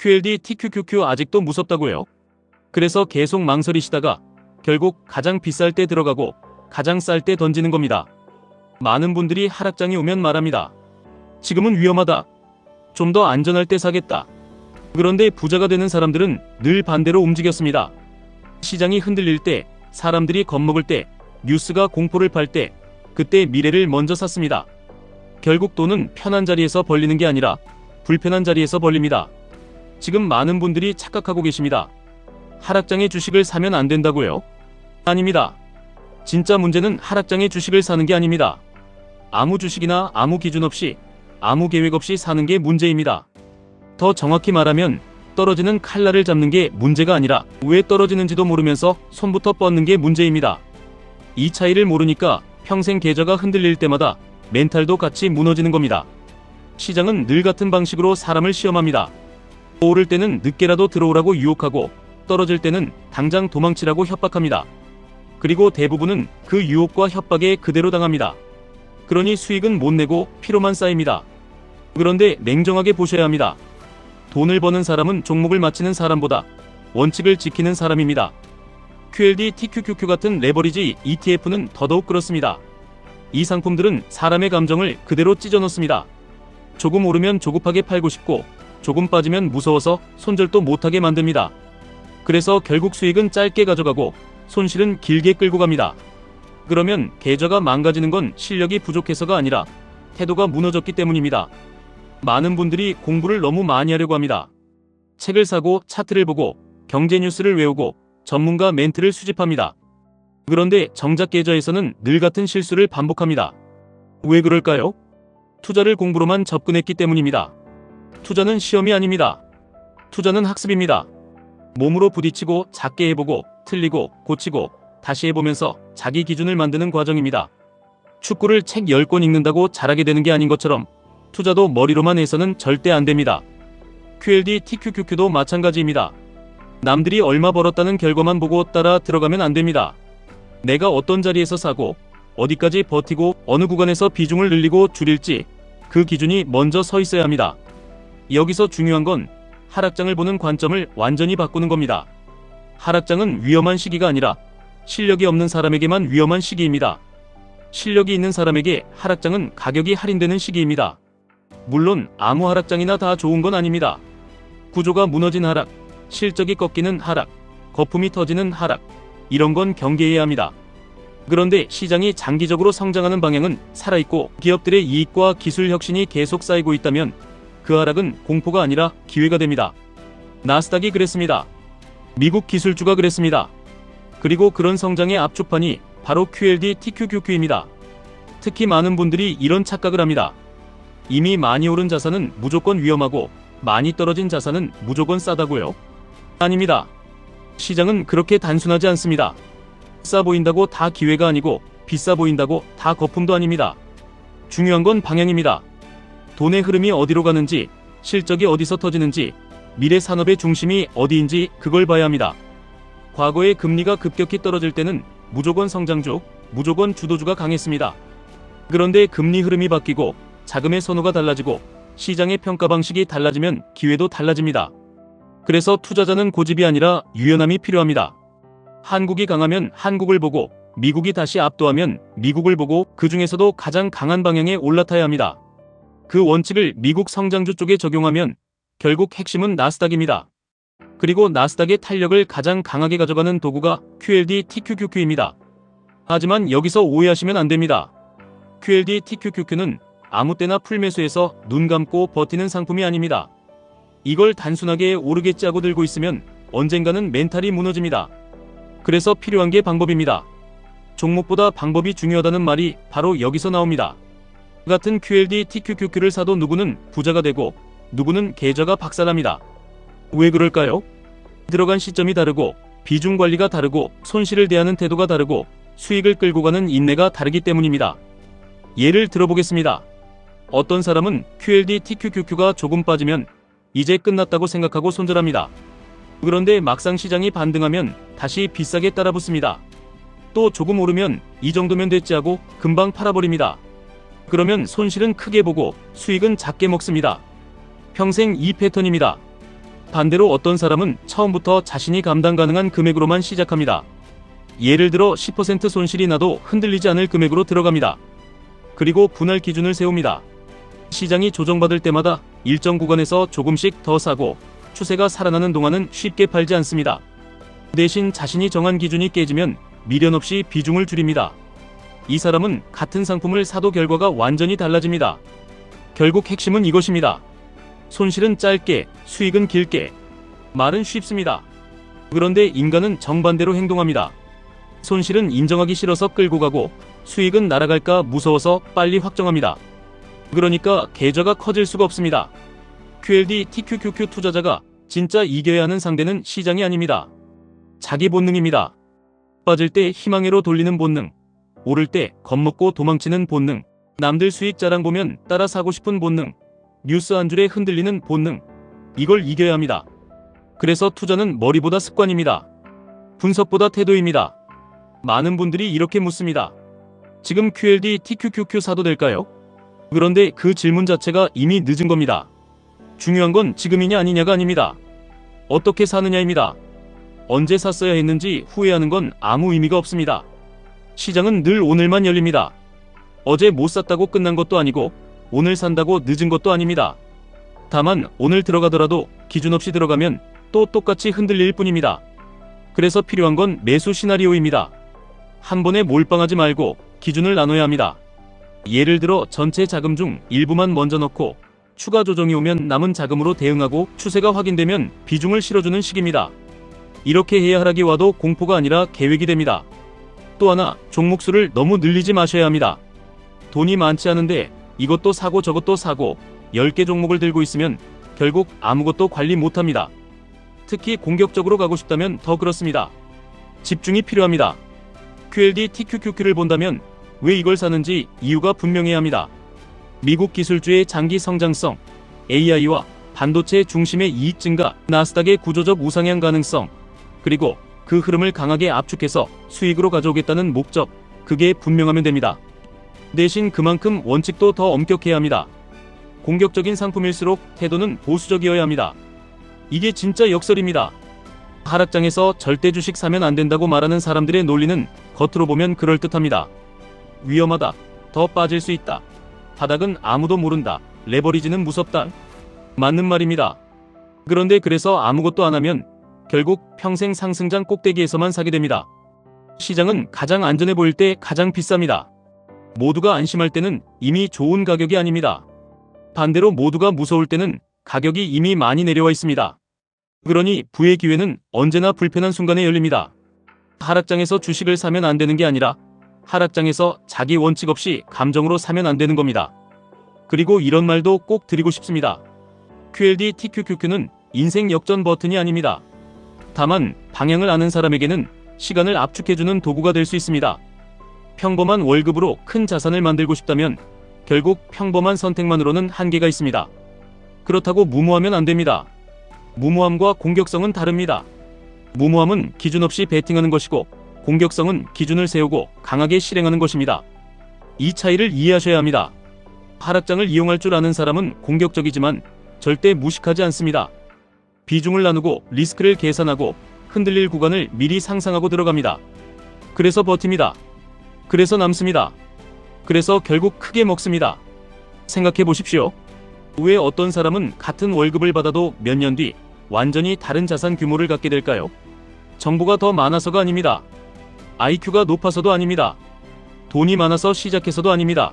QLD TQQQ 아직도 무섭다고요? 그래서 계속 망설이시다가 결국 가장 비쌀 때 들어가고 가장 쌀 때 던지는 겁니다. 많은 분들이 하락장이 오면 말합니다. 지금은 위험하다. 좀 더 안전할 때 사겠다. 그런데 부자가 되는 사람들은 늘 반대로 움직였습니다. 시장이 흔들릴 때, 사람들이 겁먹을 때, 뉴스가 공포를 팔 때, 그때 미래를 먼저 샀습니다. 결국 돈은 편한 자리에서 벌리는 게 아니라 불편한 자리에서 벌립니다. 지금 많은 분들이 착각하고 계십니다. 하락장의 주식을 사면 안 된다고요? 아닙니다. 진짜 문제는 하락장의 주식을 사는 게 아닙니다. 아무 주식이나 아무 기준 없이 아무 계획 없이 사는 게 문제입니다. 더 정확히 말하면 떨어지는 칼날을 잡는 게 문제가 아니라 왜 떨어지는지도 모르면서 손부터 뻗는 게 문제입니다. 이 차이를 모르니까 평생 계좌가 흔들릴 때마다 멘탈도 같이 무너지는 겁니다. 시장은 늘 같은 방식으로 사람을 시험합니다. 오를 때는 늦게라도 들어오라고 유혹하고 떨어질 때는 당장 도망치라고 협박합니다. 그리고 대부분은 그 유혹과 협박에 그대로 당합니다. 그러니 수익은 못 내고 피로만 쌓입니다. 그런데 냉정하게 보셔야 합니다. 돈을 버는 사람은 종목을 맞히는 사람보다 원칙을 지키는 사람입니다. QLD, TQQQ 같은 레버리지 ETF는 더더욱 그렇습니다. 이 상품들은 사람의 감정을 그대로 찢어 넣습니다. 조금 오르면 조급하게 팔고 싶고 조금 빠지면 무서워서 손절도 못하게 만듭니다. 그래서 결국 수익은 짧게 가져가고 손실은 길게 끌고 갑니다. 그러면 계좌가 망가지는 건 실력이 부족해서가 아니라 태도가 무너졌기 때문입니다. 많은 분들이 공부를 너무 많이 하려고 합니다. 책을 사고 차트를 보고 경제 뉴스를 외우고 전문가 멘트를 수집합니다. 그런데 정작 계좌에서는 늘 같은 실수를 반복합니다. 왜 그럴까요? 투자를 공부로만 접근했기 때문입니다. 투자는 시험이 아닙니다. 투자는 학습입니다. 몸으로 부딪히고 작게 해보고 틀리고 고치고 다시 해보면서 자기 기준을 만드는 과정입니다. 축구를 책 10권 읽는다고 잘하게 되는 게 아닌 것처럼 투자도 머리로만 해서는 절대 안 됩니다. QLD, TQQQ도 마찬가지입니다. 남들이 얼마 벌었다는 결과만 보고 따라 들어가면 안 됩니다. 내가 어떤 자리에서 사고 어디까지 버티고 어느 구간에서 비중을 늘리고 줄일지 그 기준이 먼저 서 있어야 합니다. 여기서 중요한 건 하락장을 보는 관점을 완전히 바꾸는 겁니다. 하락장은 위험한 시기가 아니라 실력이 없는 사람에게만 위험한 시기입니다. 실력이 있는 사람에게 하락장은 가격이 할인되는 시기입니다. 물론 아무 하락장이나 다 좋은 건 아닙니다. 구조가 무너진 하락, 실적이 꺾이는 하락, 거품이 터지는 하락, 이런 건 경계해야 합니다. 그런데 시장이 장기적으로 성장하는 방향은 살아있고 기업들의 이익과 기술 혁신이 계속 쌓이고 있다면 그 하락은 공포가 아니라 기회가 됩니다. 나스닥이 그랬습니다. 미국 기술주가 그랬습니다. 그리고 그런 성장의 압축판이 바로 QLD, TQQQ입니다. 특히 많은 분들이 이런 착각을 합니다. 이미 많이 오른 자산은 무조건 위험하고 많이 떨어진 자산은 무조건 싸다고요? 아닙니다. 시장은 그렇게 단순하지 않습니다. 싸 보인다고 다 기회가 아니고 비싸 보인다고 다 거품도 아닙니다. 중요한 건 방향입니다. 돈의 흐름이 어디로 가는지, 실적이 어디서 터지는지, 미래 산업의 중심이 어디인지 그걸 봐야 합니다. 과거에 금리가 급격히 떨어질 때는 무조건 성장주, 무조건 주도주가 강했습니다. 그런데 금리 흐름이 바뀌고 자금의 선호가 달라지고 시장의 평가 방식이 달라지면 기회도 달라집니다. 그래서 투자자는 고집이 아니라 유연함이 필요합니다. 한국이 강하면 한국을 보고 미국이 다시 압도하면 미국을 보고 그 중에서도 가장 강한 방향에 올라타야 합니다. 그 원칙을 미국 성장주 쪽에 적용하면 결국 핵심은 나스닥입니다. 그리고 나스닥의 탄력을 가장 강하게 가져가는 도구가 QLD, TQQQ입니다. 하지만 여기서 오해하시면 안 됩니다. QLD, TQQQ는 아무 때나 풀매수해서 눈 감고 버티는 상품이 아닙니다. 이걸 단순하게 오르겠지 하고 들고 있으면 언젠가는 멘탈이 무너집니다. 그래서 필요한 게 방법입니다. 종목보다 방법이 중요하다는 말이 바로 여기서 나옵니다. 같은 QLD, TQQQ를 사도 누구는 부자가 되고 누구는 계좌가 박살납니다. 왜 그럴까요? 들어간 시점이 다르고 비중 관리가 다르고 손실을 대하는 태도가 다르고 수익을 끌고 가는 인내가 다르기 때문입니다. 예를 들어보겠습니다. 어떤 사람은 QLD, TQQQ가 조금 빠지면 이제 끝났다고 생각하고 손절합니다. 그런데 막상 시장이 반등하면 다시 비싸게 따라붙습니다. 또 조금 오르면 이 정도면 됐지 하고 금방 팔아버립니다. 그러면 손실은 크게 보고 수익은 작게 먹습니다. 평생 이 패턴입니다. 반대로 어떤 사람은 처음부터 자신이 감당 가능한 금액으로만 시작합니다. 예를 들어 10% 손실이 나도 흔들리지 않을 금액으로 들어갑니다. 그리고 분할 기준을 세웁니다. 시장이 조정받을 때마다 일정 구간에서 조금씩 더 사고 추세가 살아나는 동안은 쉽게 팔지 않습니다. 대신 자신이 정한 기준이 깨지면 미련 없이 비중을 줄입니다. 이 사람은 같은 상품을 사도 결과가 완전히 달라집니다. 결국 핵심은 이것입니다. 손실은 짧게, 수익은 길게. 말은 쉽습니다. 그런데 인간은 정반대로 행동합니다. 손실은 인정하기 싫어서 끌고 가고 수익은 날아갈까 무서워서 빨리 확정합니다. 그러니까 계좌가 커질 수가 없습니다. QLD TQQQ 투자자가 진짜 이겨야 하는 상대는 시장이 아닙니다. 자기 본능입니다. 빠질 때 희망회로 돌리는 본능, 오를 때 겁먹고 도망치는 본능, 남들 수익 자랑 보면 따라 사고 싶은 본능, 뉴스 한 줄에 흔들리는 본능, 이걸 이겨야 합니다. 그래서 투자는 머리보다 습관입니다. 분석보다 태도입니다. 많은 분들이 이렇게 묻습니다. 지금 QLD TQQQ 사도 될까요? 그런데 그 질문 자체가 이미 늦은 겁니다. 중요한 건 지금이냐 아니냐가 아닙니다. 어떻게 사느냐입니다. 언제 샀어야 했는지 후회하는 건 아무 의미가 없습니다. 시장은 늘 오늘만 열립니다. 어제 못 샀다고 끝난 것도 아니고 오늘 산다고 늦은 것도 아닙니다. 다만 오늘 들어가더라도 기준 없이 들어가면 또 똑같이 흔들릴 뿐입니다. 그래서 필요한 건 매수 시나리오입니다. 한 번에 몰빵하지 말고 기준을 나눠야 합니다. 예를 들어 전체 자금 중 일부만 먼저 넣고 추가 조정이 오면 남은 자금으로 대응하고 추세가 확인되면 비중을 실어주는 식입니다. 이렇게 해야 하락이 와도 공포가 아니라 계획이 됩니다. 또 하나, 종목 수를 너무 늘리지 마셔야 합니다. 돈이 많지 않은데 이것도 사고 저것도 사고 10개 종목을 들고 있으면 결국 아무것도 관리 못합니다. 특히 공격적으로 가고 싶다면 더 그렇습니다. 집중이 필요합니다. QLD TQQQ를 본다면 왜 이걸 사는지 이유가 분명해야 합니다. 미국 기술주의 장기 성장성, AI와 반도체 중심의 이익 증가, 나스닥의 구조적 우상향 가능성, 그리고 그 흐름을 강하게 압축해서 수익으로 가져오겠다는 목적, 그게 분명하면 됩니다. 대신 그만큼 원칙도 더 엄격해야 합니다. 공격적인 상품일수록 태도는 보수적이어야 합니다. 이게 진짜 역설입니다. 하락장에서 절대 주식 사면 안 된다고 말하는 사람들의 논리는 겉으로 보면 그럴듯합니다. 위험하다. 더 빠질 수 있다. 바닥은 아무도 모른다. 레버리지는 무섭다. 맞는 말입니다. 그런데 그래서 아무것도 안 하면 결국 평생 상승장 꼭대기에서만 사게 됩니다. 시장은 가장 안전해 보일 때 가장 비쌉니다. 모두가 안심할 때는 이미 좋은 가격이 아닙니다. 반대로 모두가 무서울 때는 가격이 이미 많이 내려와 있습니다. 그러니 부의 기회는 언제나 불편한 순간에 열립니다. 하락장에서 주식을 사면 안 되는 게 아니라 하락장에서 자기 원칙 없이 감정으로 사면 안 되는 겁니다. 그리고 이런 말도 꼭 드리고 싶습니다. QLD TQQQ는 인생 역전 버튼이 아닙니다. 다만 방향을 아는 사람에게는 시간을 압축해주는 도구가 될 수 있습니다. 평범한 월급으로 큰 자산을 만들고 싶다면 결국 평범한 선택만으로는 한계가 있습니다. 그렇다고 무모하면 안 됩니다. 무모함과 공격성은 다릅니다. 무모함은 기준 없이 베팅하는 것이고 공격성은 기준을 세우고 강하게 실행하는 것입니다. 이 차이를 이해하셔야 합니다. 하락장을 이용할 줄 아는 사람은 공격적이지만 절대 무식하지 않습니다. 비중을 나누고 리스크를 계산하고 흔들릴 구간을 미리 상상하고 들어갑니다. 그래서 버팁니다. 그래서 남습니다. 그래서 결국 크게 먹습니다. 생각해 보십시오. 왜 어떤 사람은 같은 월급을 받아도 몇 년 뒤 완전히 다른 자산 규모를 갖게 될까요? 정보가 더 많아서가 아닙니다. IQ가 높아서도 아닙니다. 돈이 많아서 시작해서도 아닙니다.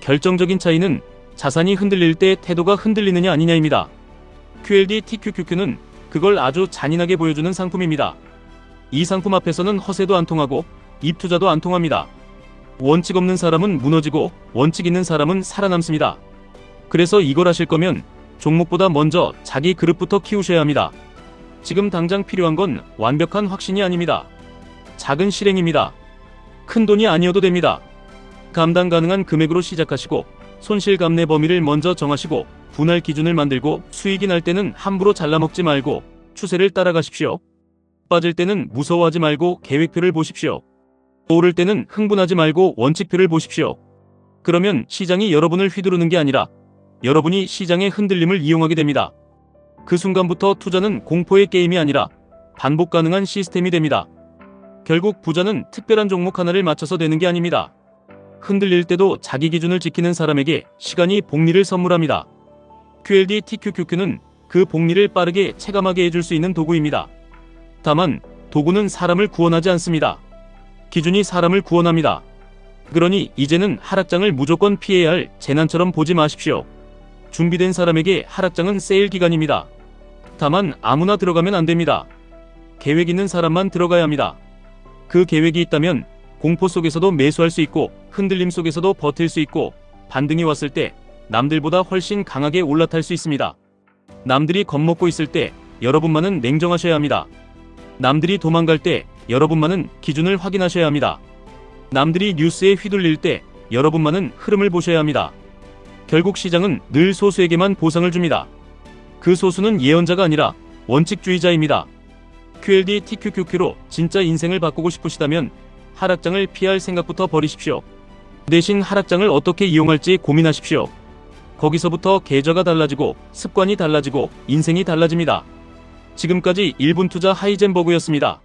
결정적인 차이는 자산이 흔들릴 때 태도가 흔들리느냐 아니냐입니다. QLD TQQQ는 그걸 아주 잔인하게 보여주는 상품입니다. 이 상품 앞에서는 허세도 안 통하고 입투자도 안 통합니다. 원칙 없는 사람은 무너지고 원칙 있는 사람은 살아남습니다. 그래서 이걸 하실 거면 종목보다 먼저 자기 그릇부터 키우셔야 합니다. 지금 당장 필요한 건 완벽한 확신이 아닙니다. 작은 실행입니다. 큰 돈이 아니어도 됩니다. 감당 가능한 금액으로 시작하시고 손실 감내 범위를 먼저 정하시고 분할 기준을 만들고 수익이 날 때는 함부로 잘라먹지 말고 추세를 따라가십시오. 빠질 때는 무서워하지 말고 계획표를 보십시오. 오를 때는 흥분하지 말고 원칙표를 보십시오. 그러면 시장이 여러분을 휘두르는 게 아니라 여러분이 시장의 흔들림을 이용하게 됩니다. 그 순간부터 투자는 공포의 게임이 아니라 반복 가능한 시스템이 됩니다. 결국 부자는 특별한 종목 하나를 맞춰서 되는 게 아닙니다. 흔들릴 때도 자기 기준을 지키는 사람에게 시간이 복리를 선물합니다. QLD TQQQ는 그 복리를 빠르게 체감하게 해줄 수 있는 도구입니다. 다만 도구는 사람을 구원하지 않습니다. 기준이 사람을 구원합니다. 그러니 이제는 하락장을 무조건 피해야 할 재난처럼 보지 마십시오. 준비된 사람에게 하락장은 세일 기간입니다. 다만 아무나 들어가면 안 됩니다. 계획 있는 사람만 들어가야 합니다. 그 계획이 있다면 공포 속에서도 매수할 수 있고 흔들림 속에서도 버틸 수 있고 반등이 왔을 때 남들보다 훨씬 강하게 올라탈 수 있습니다. 남들이 겁먹고 있을 때 여러분만은 냉정하셔야 합니다. 남들이 도망갈 때 여러분만은 기준을 확인하셔야 합니다. 남들이 뉴스에 휘둘릴 때 여러분만은 흐름을 보셔야 합니다. 결국 시장은 늘 소수에게만 보상을 줍니다. 그 소수는 예언자가 아니라 원칙주의자입니다. QLD TQQQ로 진짜 인생을 바꾸고 싶으시다면 하락장을 피할 생각부터 버리십시오. 대신 하락장을 어떻게 이용할지 고민하십시오. 거기서부터 계좌가 달라지고 습관이 달라지고 인생이 달라집니다. 지금까지 1분 투자 하이젠버그였습니다.